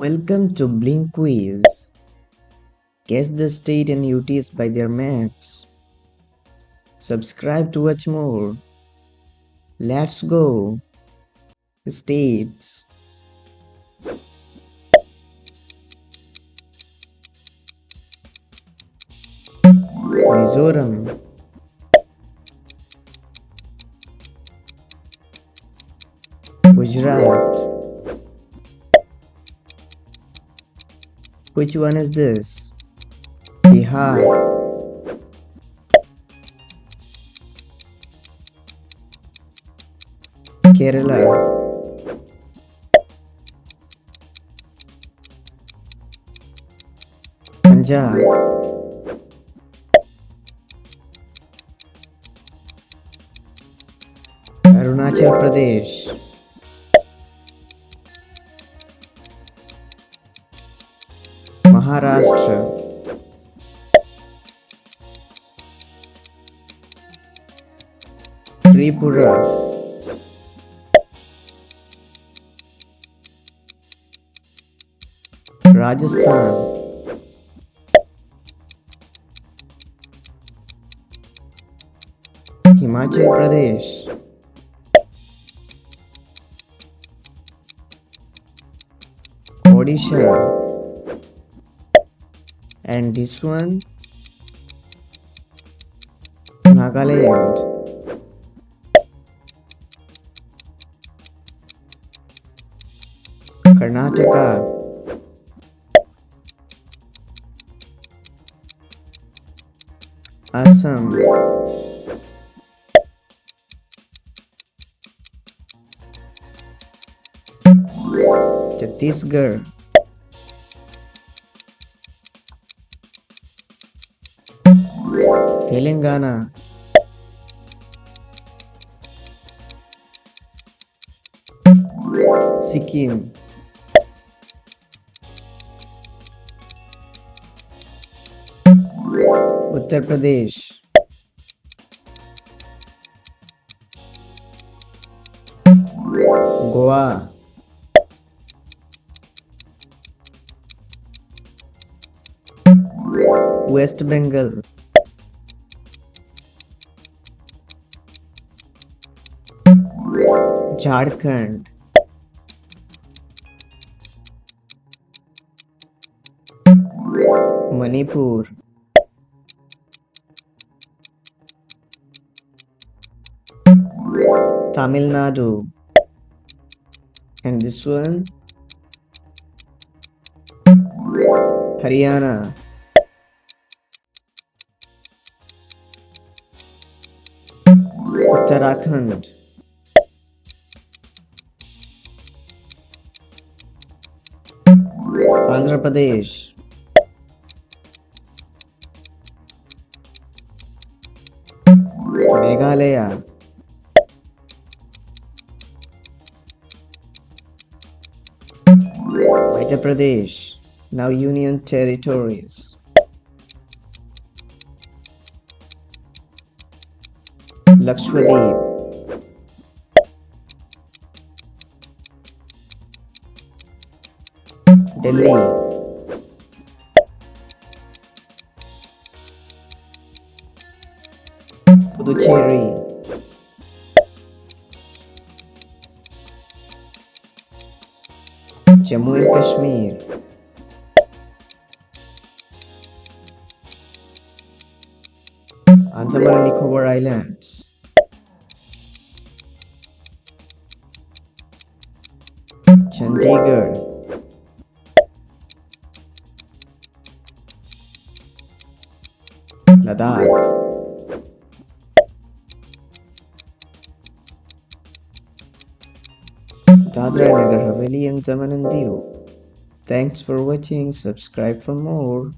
Welcome to Blink Quiz. Guess the state and UTs by their maps. Subscribe to watch more. Let's go. States. Mizoram. Gujarat. Which one is this? Bihar. Kerala. Punjab. Arunachal Pradesh. Maharashtra. Tripura. Rajasthan. Himachal Pradesh. Odisha. And this one, Nagaland. Karnataka. Assam. Chhattisgarh. Telangana. Sikkim. Uttar Pradesh. Goa. West Bengal. Jharkhand. Manipur. Tamil Nadu. And this one, Haryana. Uttarakhand. Andhra Pradesh. Meghalaya. Madhya Pradesh, now Union Territories. Lakshadweep. Delhi. Puducherry. Jammu and Kashmir. Andaman and Nicobar Islands. Chandigarh. Ladakh. Dadra and Nagar Haveli and Daman and Diu. Thanks for watching. Subscribe for more.